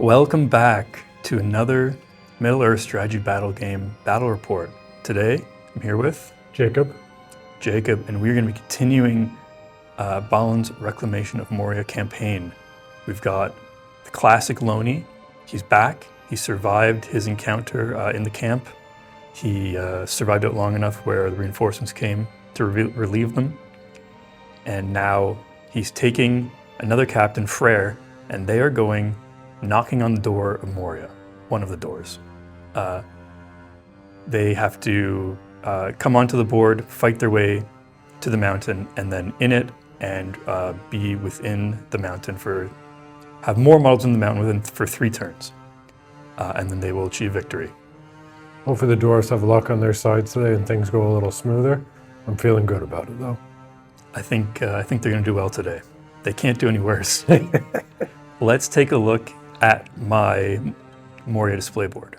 Welcome back to another Middle-earth strategy battle game battle report. Today, I'm here with Jacob, and we're going to be continuing Balin's Reclamation of Moria campaign. We've got the classic Lóni. He's back. He survived his encounter in the camp. He survived it long enough where the reinforcements came to relieve them. And now he's taking another captain, Frár, and they are going knocking on the door of Moria, one of the doors. They have to come onto the board, fight their way to the mountain, and then in it and be within the mountain have more models in the mountain for 3 turns. And then they will achieve victory. hopefully the dwarves have luck on their side today and things go a little smoother. I'm feeling good about it though. I think they're going to do well today. They can't do any worse. Let's take a look at my Moria display board.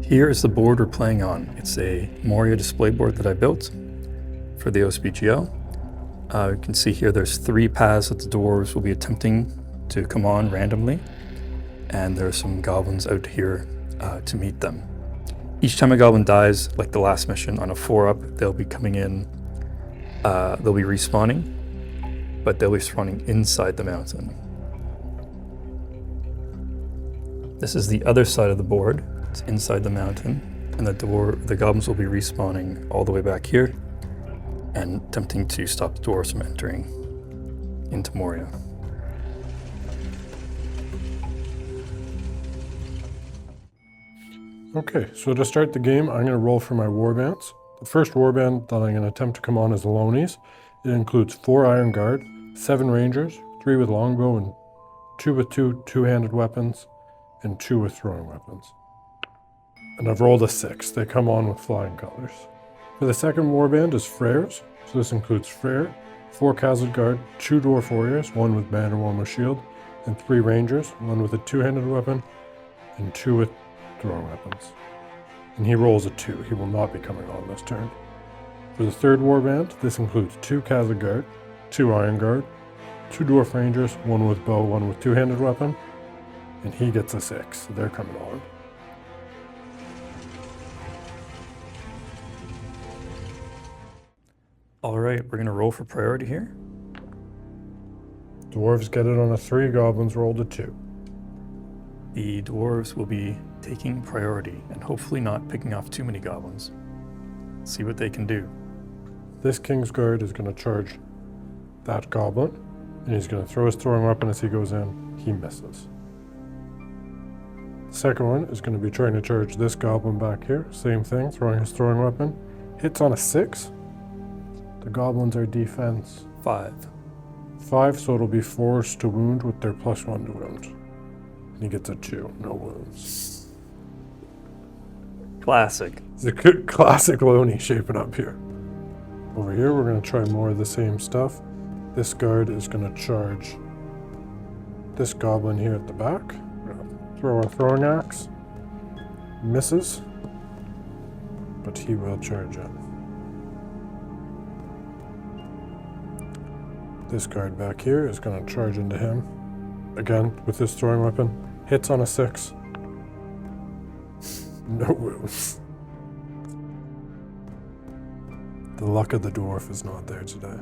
Here is the board we're playing on. It's a Moria display board that I built for the OSBGO. You can see here there's 3 paths that the dwarves will be attempting to come on randomly, and there are some goblins out here to meet them. Each time a goblin dies, like the last mission on a 4-up, they'll be coming in, they'll be respawning, but they'll be spawning inside the mountain. This is the other side of the board. It's inside the mountain, and the goblins will be respawning all the way back here and attempting to stop the dwarves from entering into Moria. Okay, so to start the game, I'm going to roll for my warbands. The first warband that I'm going to attempt to come on is the Lónis. It includes 4 Iron Guard, 7 Rangers, 3 with longbow, and 2 with two-handed weapons, and 2 with throwing weapons. And I've rolled a 6. They come on with flying colors. For the second warband is Frár's. So this includes Frár, 4 Castle Guard, 2 Dwarf Warriors, 1 with banner, 1 with shield, and 3 Rangers, 1 with a two-handed weapon, and 2 with throwing weapons. And he rolls a 2. He will not be coming on this turn. For the third warband, this includes 2 Castle Guard, 2 Iron Guard, 2 Dwarf Rangers, 1 with bow, 1 with two-handed weapon, and he gets a 6, so they're coming on. All right, we're gonna roll for priority here. Dwarves get it on a 3, goblins rolled a 2. The dwarves will be taking priority and hopefully not picking off too many goblins. Let's see what they can do. This Kinguard is going to charge that goblin, and he's going to throw his throwing weapon as he goes in. He misses. The second one is going to be trying to charge this goblin back here. Same thing, throwing his throwing weapon. Hits on a 6. The goblins are defense 5. 5, so it'll be forced to wound with their +1 to wound. And he gets a 2, no wounds. Classic. It's a good classic Lóni shaping up here. Over here, we're going to try more of the same stuff. This guard is going to charge this goblin here at the back. We're going to throw our throwing axe. Misses, but he will charge in. This guard back here is going to charge into him. Again, with his throwing weapon. Hits on a 6. No wounds. The luck of the dwarf is not there today.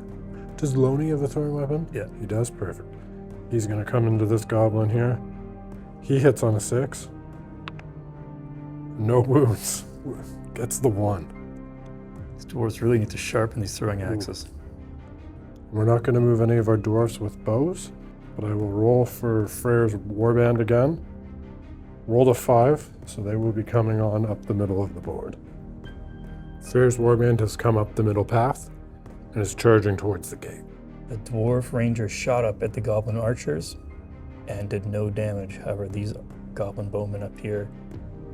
Does Lóni have a throwing weapon? Yeah. He does, perfect. He's going to come into this goblin here. He hits on a 6. No wounds. Gets the 1. These dwarves really need to sharpen these throwing axes. We're not going to move any of our dwarfs with bows, but I will roll for Frár's warband again. Rolled a 5, so they will be coming on up the middle of the board. Frár's warband has come up the middle path and is charging towards the gate. The dwarf ranger shot up at the goblin archers and did no damage. However, these goblin bowmen up here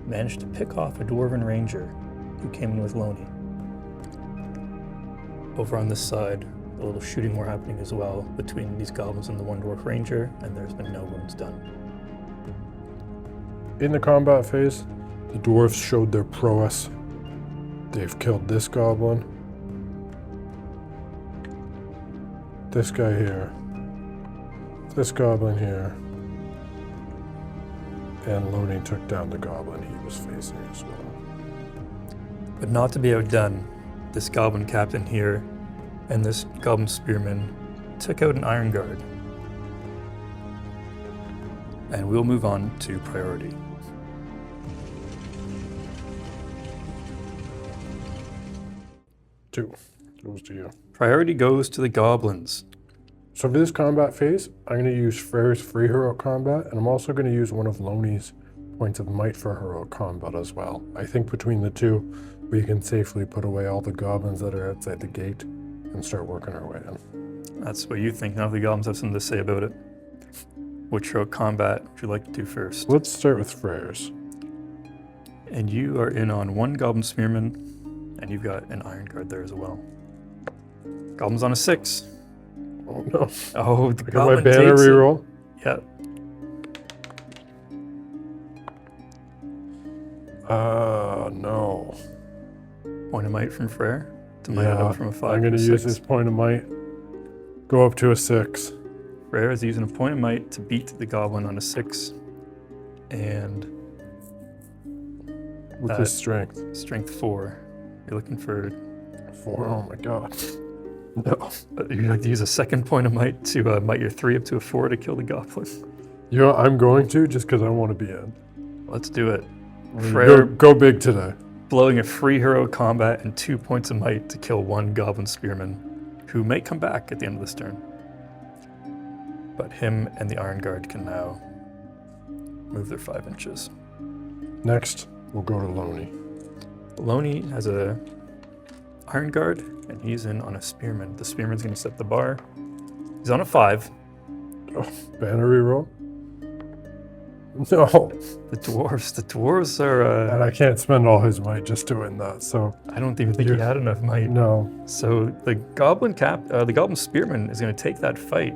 managed to pick off a dwarven ranger who came in with Lóni. Over on this side, a little shooting war happening as well between these goblins and the 1 dwarf ranger, and there's been no wounds done. In the combat phase, the dwarves showed their prowess They've killed this goblin. This guy here. This goblin here. And Lóni took down the goblin he was facing as well. But not to be outdone, this goblin captain here and this goblin spearman took out an iron guard. And we'll move on to priority. Two. Goes to you. Priority goes to the goblins. So for this combat phase, I'm going to use Frár's free heroic combat, and I'm also going to use one of Lóni's points of might for heroic combat as well. I think between the two, we can safely put away all the goblins that are outside the gate and start working our way in. That's what you think. Now the goblins have something to say about it. Which heroic combat would you like to do first? Let's start with Frár's. And you are in on one goblin spearman, and you've got an iron guard there as well. Goblin's on a 6. Oh no. Oh, the I got my goblin banner takes it. reroll. Yep. No. Point of might from Frár to might it up from a 5. I'm going to to use 6. this point of might. Go up to a 6. Frár is using a point of might to beat the goblin on a 6. And With his strength. strength 4. You're looking for 4. Oh my god. No. you'd like to use a second point of might to might your 3 up to a 4 to kill the goblin. You know, I'm going to just because I want to be in. Let's do it. Go, Frár go big today. blowing a free hero combat and 2 points of might to kill one goblin spearman, who may come back at the end of this turn. But him and the Iron Guard can now move their 5 inches. Next, we'll go to Lóni. Lóni has a Iron Guard, and he's in on a spearman. The spearman's going to set the bar. He's on a 5. Oh, banner reroll. No. The dwarves are. And I can't spend all his might just doing that, so. I don't even think he had enough might. No. So the goblin spearman is going to take that fight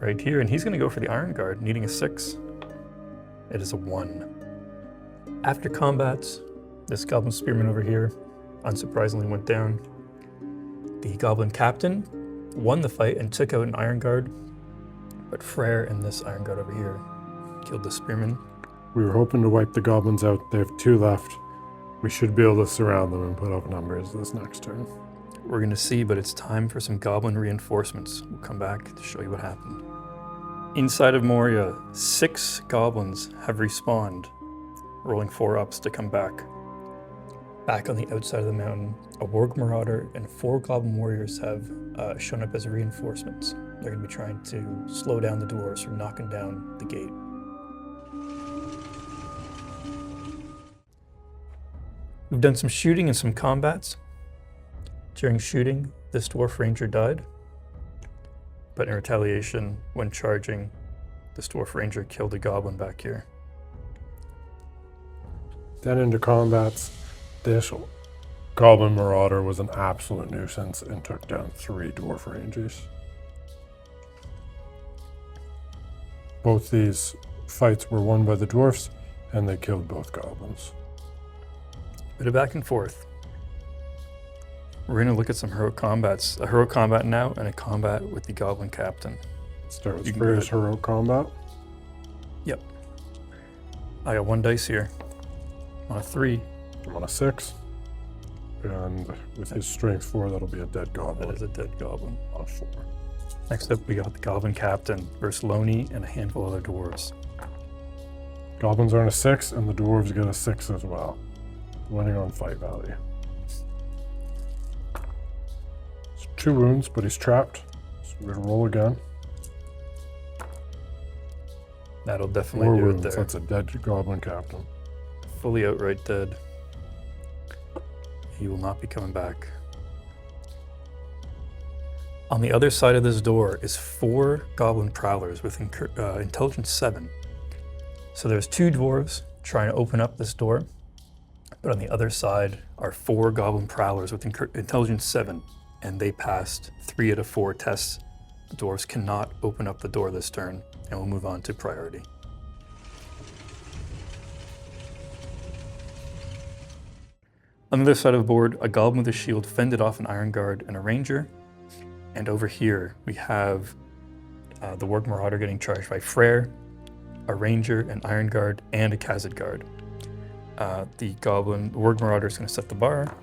right here, and he's going to go for the Iron Guard, needing a 6. It is a 1. After combats, this goblin spearman over here, unsurprisingly, went down. The goblin captain won the fight and took out an Iron Guard, but Frár and this Iron Guard over here killed the spearman. We were hoping to wipe the goblins out. They have 2 left. We should be able to surround them and put up numbers this next turn. We're going to see, but it's time for some goblin reinforcements. We'll come back to show you what happened. Inside of Moria, 6 goblins have respawned, rolling 4 ups to come back. Back on the outside of the mountain, a Warg Marauder and 4 Goblin Warriors have shown up as reinforcements. They're going to be trying to slow down the dwarves from knocking down the gate. We've done some shooting and some combats. During shooting, this Dwarf Ranger died. But in retaliation, when charging, this Dwarf Ranger killed a goblin back here. Then into combats, this Goblin Marauder was an absolute nuisance and took down 3 Dwarf Rangers. Both these fights were won by the dwarfs, and they killed both goblins. Bit of back and forth. We're going to look at some heroic combats. A heroic combat now and a combat with the Goblin Captain. Start with You can go Frár's ahead. heroic combat. Yep. I got 1 dice here. On a 3. I'm on a 6. And with his strength 4, that'll be a dead goblin. That is a dead goblin. On a 4. Next up, we got the Goblin Captain versus Lóni and a handful of other dwarves. Goblins are on a 6, and the dwarves get a 6 as well, winning on fight value. It's 2 wounds, but he's trapped. So we're gonna roll again. That'll definitely 4 do wounds. it there. That's a dead goblin captain. Fully outright dead. He will not be coming back. On the other side of this door is 4 goblin prowlers with intelligence 7. So there's 2 dwarves trying to open up this door, but on the other side are 4 goblin prowlers with intelligence 7, and they passed 3 out of 4 tests. The dwarves cannot open up the door this turn, and we'll move on to priority. On the other side of the board, a goblin with a shield fended off an iron guard and a ranger. And over here, we have the Warg Marauder getting charged by Freyr, a ranger, an iron guard, and a Khazad guard. The Warg Marauder is going to set the bar,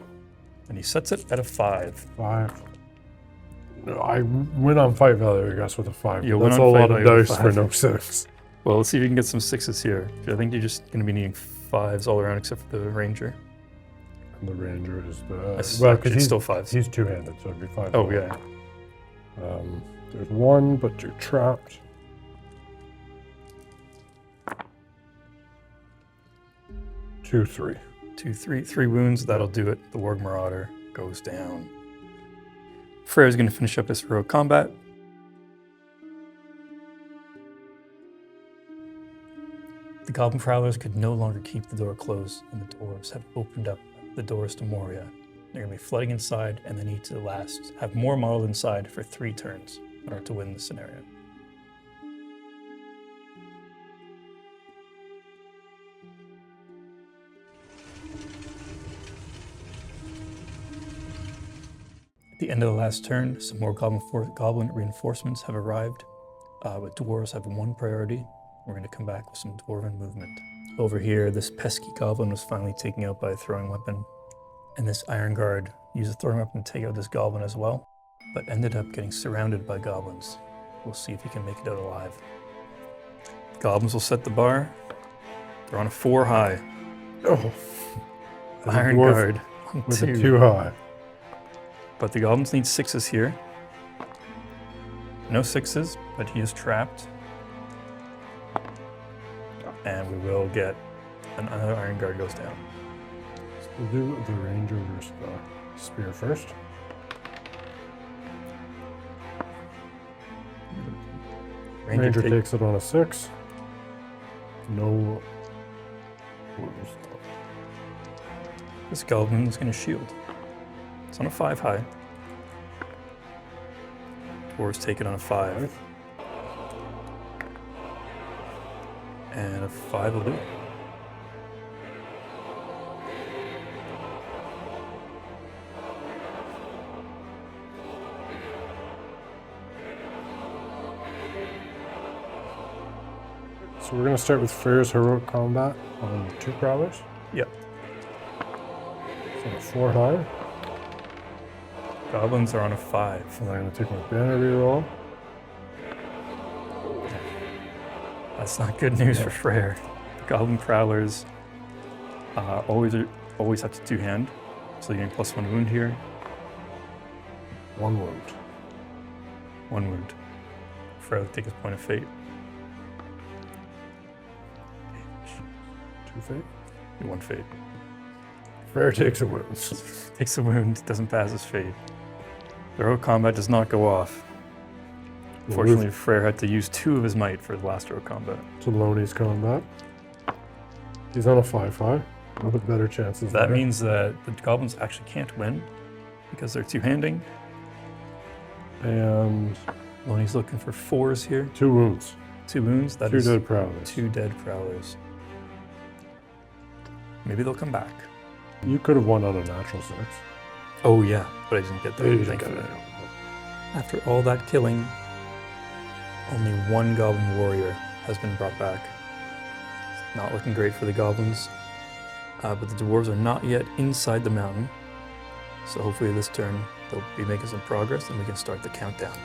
and he sets it at a 5. 5. No, I win on fight value, I guess, with a 5. You That's win a on lot fight of value with dice 5. for no 6. Well, let's see if you can get some 6s here. I think you're just going to be needing 5s all around except for the ranger. And the ranger is the... Actually, it's still 5s. He's two-handed, so it'd be 5. Oh, yeah. There's 1, but you're trapped. 2, 3. 2, 3. 3 wounds, that'll do it. The Warg Marauder goes down. Freyr's going to finish up his heroic combat. The Goblin Prowlers could no longer keep the door closed, and the Dwarves have opened up the doors to Moria. They're going to be flooding inside, and they need to have more modeled inside for 3 turns in order to win the scenario. At the end of the last turn, some more goblin reinforcements have arrived, but Dwarves have 1 priority. We're going to come back with some Dwarven movement. Over here, this pesky goblin was finally taken out by a throwing weapon, and this iron guard used a throwing weapon to take out this goblin as well, but ended up getting surrounded by goblins. We'll see if he can make it out alive. Goblins will set the bar. They're on a 4 high. Oh. Iron guard on with 2. a 2 high. But the goblins need 6s here. No 6s, but he is trapped. And we will get another iron guard goes down. So we'll do the ranger versus the spear first. Ranger takes it on a 6. No wounds. This goblin is going to shield. It's on a 5 high. Dwarves take it on a 5. And a 5 will do it. So we're going to start with Freyr's heroic combat on 2 prowlers. Yep. So a 4 high. Goblins are on a 5. And I'm going to take my banner reroll. That's not good news for Freyr. Goblin Prowlers always have to 2-hand, so you're getting +1 wound here. 1 wound. 1 wound. Freyr will take his point of fate. 2 fate. 1 fate. Freyr takes a wound. Takes a wound, doesn't pass his fate. The heroic combat does not go off. Fortunately, Freyr had to use 2 of his might for the last heroic combat. So Lóni's combat. He's on a 5 high. With better chances. That means that the goblins actually can't win because they're 2-handing. And Lóni's looking for 4s here. 2 wounds. 2 wounds. That 2 is dead prowlers. 2 dead prowlers. Maybe they'll come back. You could have won on a natural 6. Oh yeah, but I didn't get that. You didn't thankfully. get it. After all that killing, only 1 goblin warrior has been brought back. It's not looking great for the goblins, but the dwarves are not yet inside the mountain. So hopefully this turn they'll be making some progress and we can start the countdown.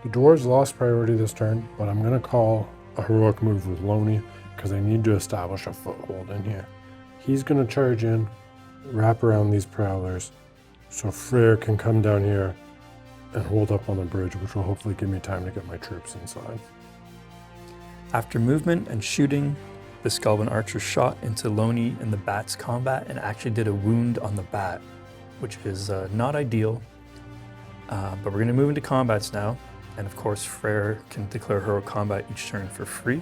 The dwarves lost priority this turn, but I'm going to call a heroic move with Lóni because I need to establish a foothold in here. He's going to charge in, wrap around these prowlers, so Freyr can come down here and hold up on the bridge, which will hopefully give me time to get my troops inside. After movement and shooting, this goblin archer shot into Lóni in the bat's combat and actually did a wound on the bat, which is not ideal. But we're going to move into combats now. And of course, Freyr can declare heroic combat each turn for free.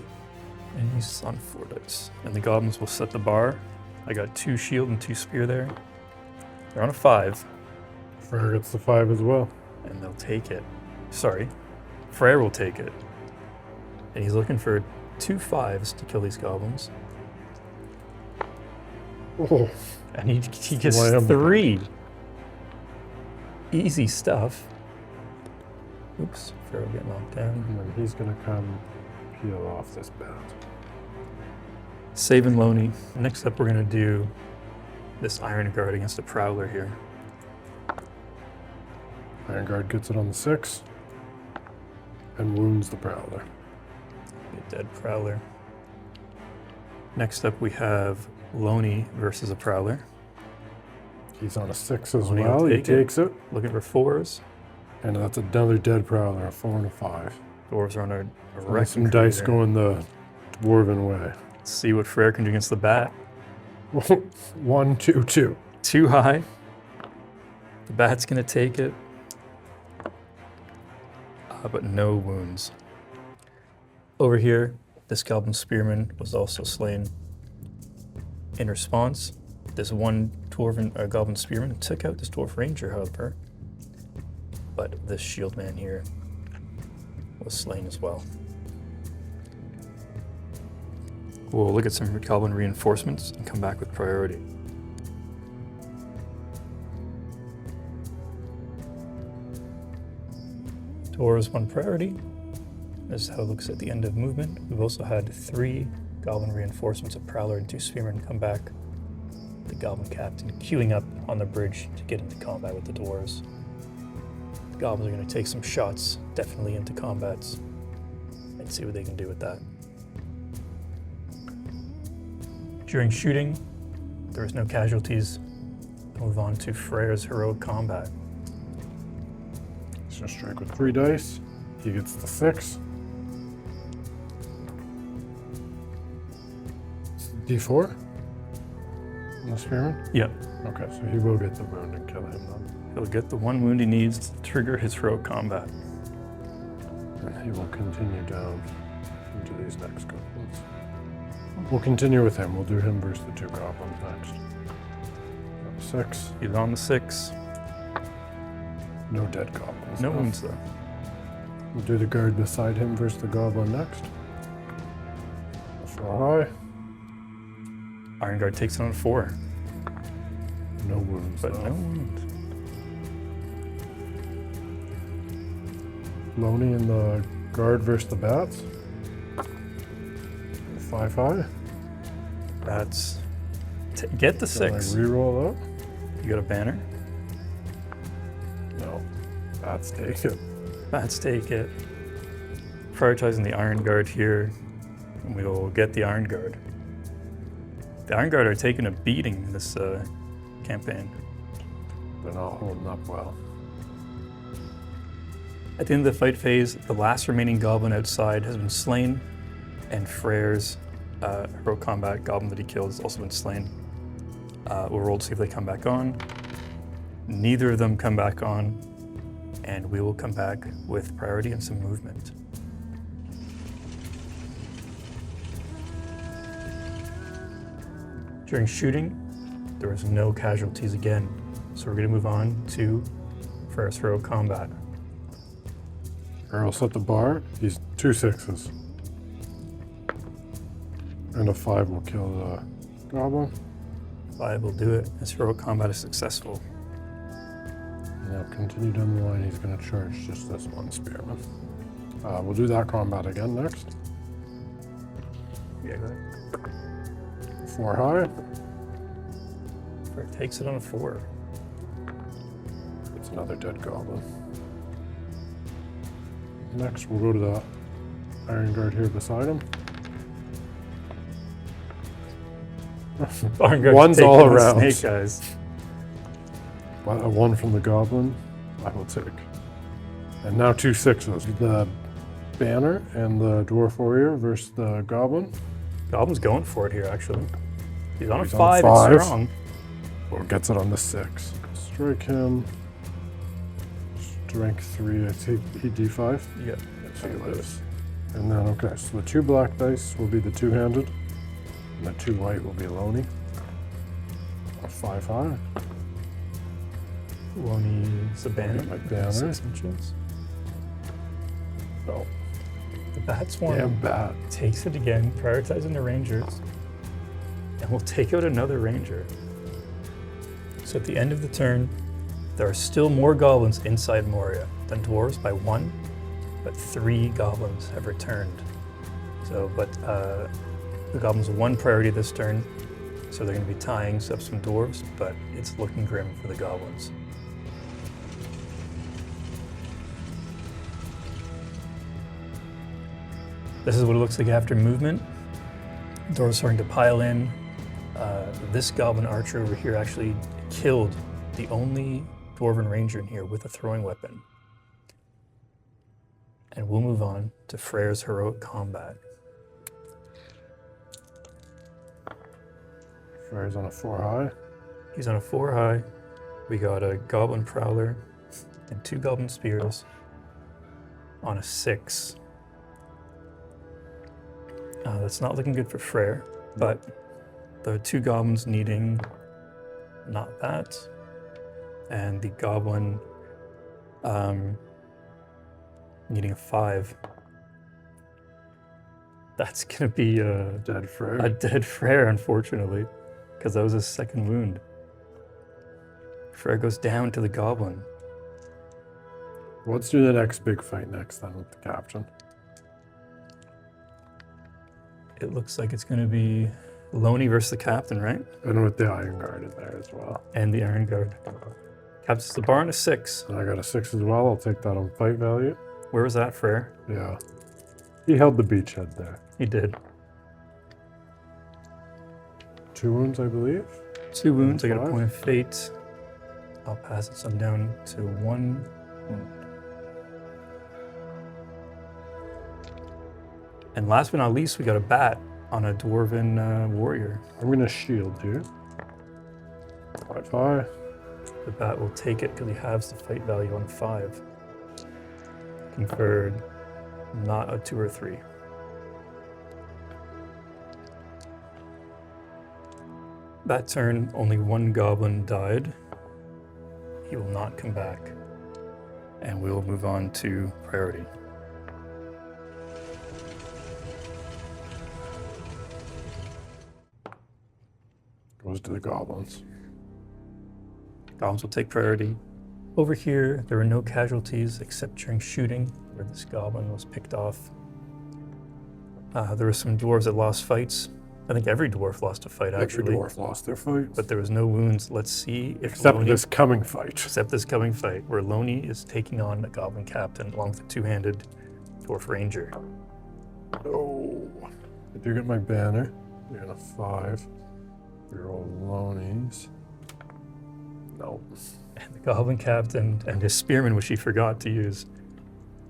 And he's on 4 dice. And the goblins will set the bar. I got 2 shield and 2 spear there. They're on a 5. Frár gets the 5 as well. And they'll take it. Sorry, Frár will take it. And he's looking for 2 5s to kill these goblins. Oh, And he gets Slam. 3. Easy stuff. Oops, Frár will get knocked down. and then he's gonna come peel off this bat. Saving Lóni. Next up, we're going to do this Iron Guard against a Prowler here. Iron Guard gets it on the 6 and wounds the Prowler. A dead Prowler. Next up, we have Lóni versus a Prowler. He's on a 6 as Lóni will well. He take it. takes it. Looking for 4s. And that's another dead Prowler, a 4 and a 5. Dwarves are on a Some wrecking dice crew going the Dwarven way. Let's see what Frár can do against the bat. 1, 2, 2. Too high. The bat's going to take it. But no wounds. Over here, this Goblin Spearman was also slain. In response, this one Goblin Spearman took out this Dwarf Ranger, however. But this Shield Man here was slain as well. We'll look at some Goblin reinforcements and come back with priority. Dwarves 1 priority. This is how it looks at the end of movement. We've also had 3 Goblin reinforcements, a Prowler and 2 Spearmen come back. The Goblin Captain queuing up on the bridge to get into combat with the Dwarves. The Goblins are going to take some shots, definitely into combats, and see what they can do with that. During shooting, there was no casualties. Move on to Frár's heroic combat. He's gonna strike with 3 dice. He gets the 6. D4 on the Spearman? Yep. Okay, so he will get the wound and kill him then. He'll get the 1 wound he needs to trigger his heroic combat. And he will continue down into these next goblins. We'll continue with him. We'll do him versus the 2 goblins next. 6. He's on the 6. No dead goblins. No wounds though. We'll do the guard beside him versus the goblin next. 4 high. Iron Guard takes it on 4, No wounds. but though. no wounds. Lóni and the guard versus the bats. 5 high. That's get the Can I 6. reroll up? You got a banner. No. Bats take it. Let's take it. Prioritizing the Iron Guard here, and we will get the Iron Guard. The Iron Guard are taking a beating this campaign. They're not holding up well. At the end of the fight phase, the last remaining goblin outside has been slain, and Frár's heroic combat goblin that he killed has also been slain. We'll roll to see if they come back on. Neither of them come back on, and we will come back with priority and some movement. During shooting, there was no casualties again, so we're going to move on to Frár's heroic combat. Earl set the bar. He's 2 6s. And a 5 will kill the goblin. 5 will do it. His heroic combat is successful. Now continue down the line. He's going to charge just this 1 spearman. We'll do that combat again next. Yeah, go ahead. 4 high. Frár takes it on a 4. It's another dead goblin. Next, we'll go to the Iron Guard here beside him. Iron Guard's One's taking all the around. Snake eyes. A 1 from the goblin, I will take. And now 2 6s. The banner and the dwarf warrior versus the goblin. Goblin's going for it here, actually. He's on He's a on 5, five. it's strong. Or gets it on the 6. Strike him. Strength 3, I think he D5. Yeah. So he lives. And then, okay, so the 2 black dice will be the 2-handed. And the 2 white will be Lóni. A 5 high. Lóni's a banner. My banner. 6 inches. Oh, The bat swarm damn bat. takes it again, prioritizing the rangers. And we'll take out another ranger. So at the end of the turn, there are still more goblins inside Moria than dwarves by 1, but 3 goblins have returned. So, but the goblins have 1 priority this turn, so they're going to be tying up some dwarves, but it's looking grim for the goblins. This is what it looks like after movement. Dwarves are starting to pile in. This goblin archer over here actually killed the only dwarven ranger in here with a throwing weapon. And we'll move on to Frár's heroic combat. Frár's on a 4 high. He's on a 4 high. We got a goblin prowler and 2 goblin spears on a 6. That's not looking good for Frár, but the 2 goblins needing not that, and the goblin needing a 5. That's gonna be a Dead Frár. dead Frár, unfortunately, because that was his 2nd wound. Frár goes down to the goblin. Let's do the next big fight next then with the captain. It looks like it's gonna be Lóni versus the captain, right? And with the Iron Guard in there as well. And the Iron Guard. Captain's the bar on a 6. And I got a 6 as well. I'll take that on fight value. Where was that, Frár? Yeah. He held the beachhead there. He did. 2 wounds, I believe. 2 wounds. I got a 5. point of fate. I'll pass this on down to 1 wound. And last but not least, we got a bat on a Dwarven warrior. I'm going to shield you. 5 high. The bat will take it because he halves the fight value on 5. Conferred, not a 2 or 3. That turn, only 1 goblin died. He will not come back. And we will move on to priority. Goes to the goblins. Goblins will take priority. Over here, there were no casualties except during shooting, where this goblin was picked off. There were some dwarves that lost fights. I think every dwarf lost a fight, actually. Every dwarf lost their fight. But there was no wounds. Let's see if Except Lóni, this coming fight. except this coming fight, where Lóni is taking on the goblin captain along with a 2-handed dwarf ranger. Oh. I do get my banner. You're on a 5. Roll Lóni's. No. And the goblin captain and his spearman, which he forgot to use.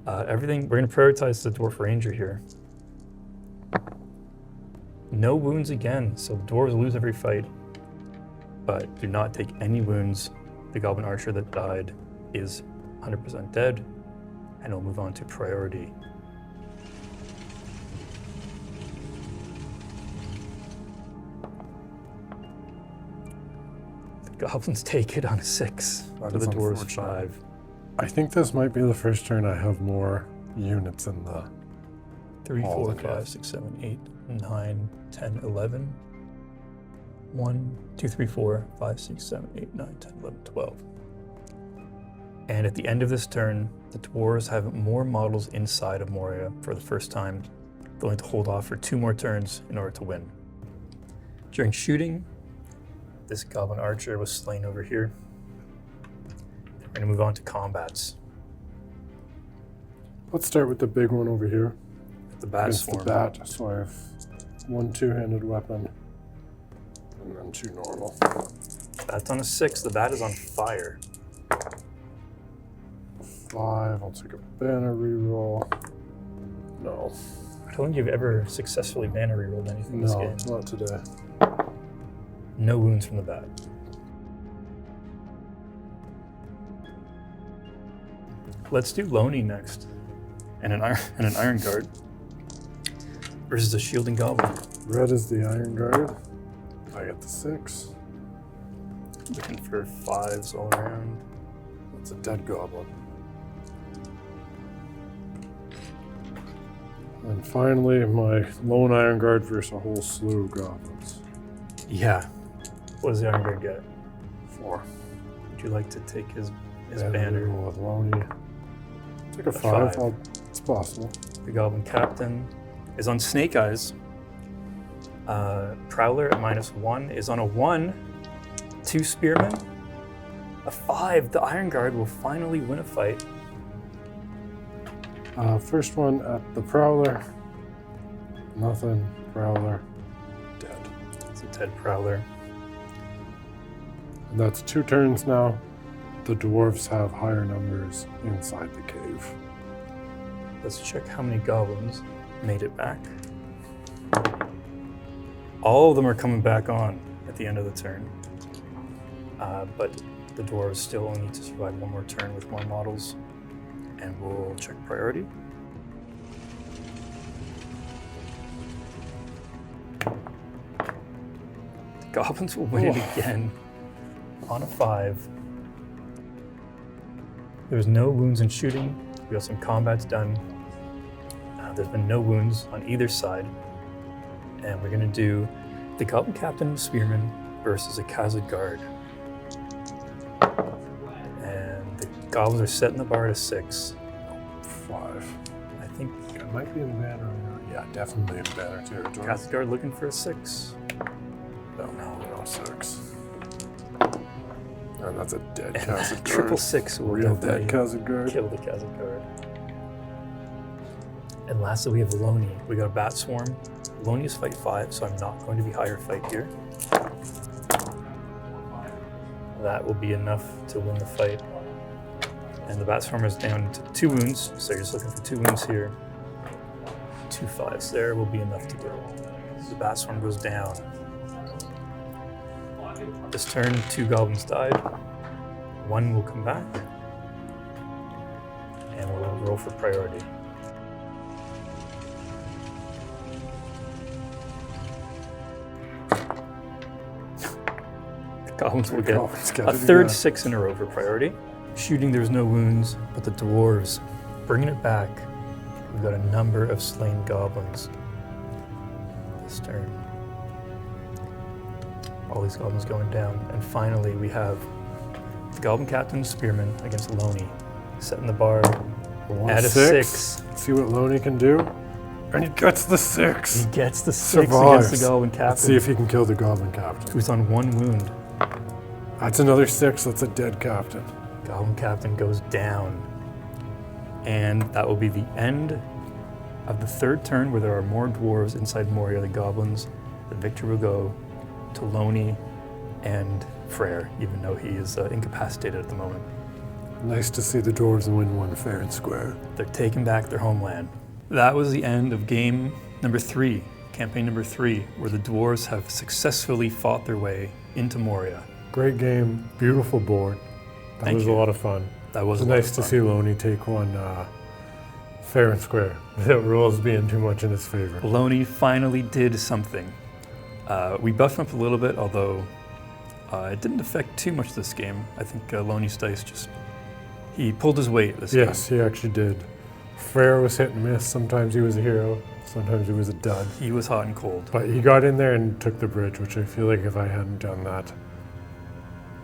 Everything, we're going to prioritize the dwarf ranger here. No wounds again, so the dwarves lose every fight, but do not take any wounds. The goblin archer that died is 100% dead, and we'll move on to priority. The goblins take it on a 6, That to is the dwarves unfortunate. 5. I think this might be the first turn I have more units in the 3, all 4, the 5, 6, 7, 8, 9, 10, 11. 1, 2, 3, 4, 5, 6, 7, 8, 9, 10, 11, 12. And at the end of this turn, the dwarves have more models inside of Moria for the first time. They'll need to hold off for 2 more turns in order to win. During shooting, this goblin archer was slain over here. We're going to move on to combats. Let's start with the big one over here. The bat Against swarm. the bat. So I have 1 2-handed weapon and then 2 normal. Bat's on a 6. The bat is on fire. 5. I'll take a banner reroll. No. I don't think you've ever successfully banner rerolled anything in this No, game. not today. No wounds from the bat. Let's do Lóni next, and an iron guard versus a shielding goblin. Red is the Iron Guard. I get the 6. Looking for 5s all around. It's a dead goblin. And finally, my lone Iron Guard versus a whole slew of goblins. Yeah. What does the Iron Guard get? 4. Would you like to take his And banner? we will have Lóni. Take a 5. 5. It's possible. The Goblin Captain is on Snake Eyes. Prowler at -1 is on a 1. 2 Spearmen. A 5. The Iron Guard will finally win a fight. First one at the Prowler. Nothing. Prowler. Dead. It's a dead Prowler. And that's 2 turns now. The dwarves have higher numbers inside the cave. Let's check how many goblins made it back. All of them are coming back on at the end of the turn. But the dwarves still only need to survive one more turn with more models. And we'll check priority. The goblins will win it again on a 5. There's no wounds in shooting. We got some combats done. There's been no wounds on either side. And we're going to do the Goblin Captain and Spearman versus a Khazad Guard. And the goblins are setting the bar to 6. 5. I think It might be in banner. Yeah, definitely in banner territory. Khazad Guard looking for a 6. Oh no, 6. And that's a dead And Khazad Guard. triple 6 will Real dead definitely Khazad Guard. kill the Khazad Guard. And lastly, we have Lóni. We got a Bat Swarm. Lóni is fight 5, so I'm not going to be higher fight here. That will be enough to win the fight. And the Bat Swarm is down to 2 wounds, so you're just looking for 2 wounds here. 2 5s there will be enough to go. The Bat Swarm goes down. This turn, 2 goblins died. 1 will come back. And we'll roll for priority. Goblins will get a third 6 in a row for priority. Shooting, there's no wounds, but the dwarves bringing it back. We've got a number of slain goblins this turn. All these goblins going down. And finally, we have the Goblin Captain Spearman against Lóni, setting the bar at a 6. See what Lóni can do. And he gets the 6. He gets the 6 Survives. against the Goblin Captain. Let's see if he can kill the Goblin Captain. Who's on 1 wound. That's another 6. That's a dead captain. Goblin Captain goes down. And that will be the end of the 3rd turn where there are more dwarves inside Moria, the goblins. The victor will go to Lóni and Frár, even though he is incapacitated at the moment. Nice to see the dwarves win one fair and square. They're taking back their homeland. That was the end of game number 3, campaign number 3, where the dwarves have successfully fought their way into Moria. Great game, beautiful board. That was a lot of fun. That was It was nice to see Lóni take one fair and square without rules being too much in his favor. Lóni finally did something. We buffed him up a little bit, although it didn't affect too much this game. I think Lóni's dice he pulled his weight this game. Yes, he actually did. Frár was hit and miss. Sometimes he was a hero, sometimes he was a dud. He was hot and cold. But he got in there and took the bridge, which I feel like if I hadn't done that,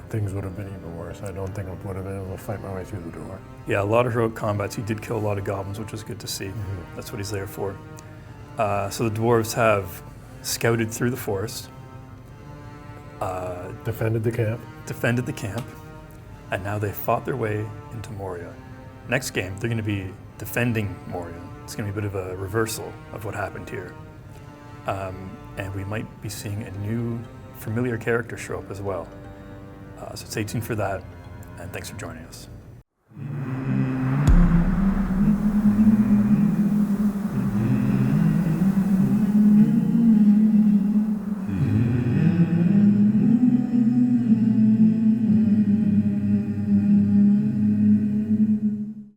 things would have been even worse. I don't think I would have been able to fight my way through the door. Yeah, a lot of heroic combats. He did kill a lot of goblins, which was good to see. Mm-hmm. That's what he's there for. So the dwarves have scouted through the forest. Defended the camp. And now they fought their way into Moria. Next game, they're going to be defending Moria. It's going to be a bit of a reversal of what happened here. And we might be seeing a new familiar character show up as well. So stay tuned for that, and thanks for joining us.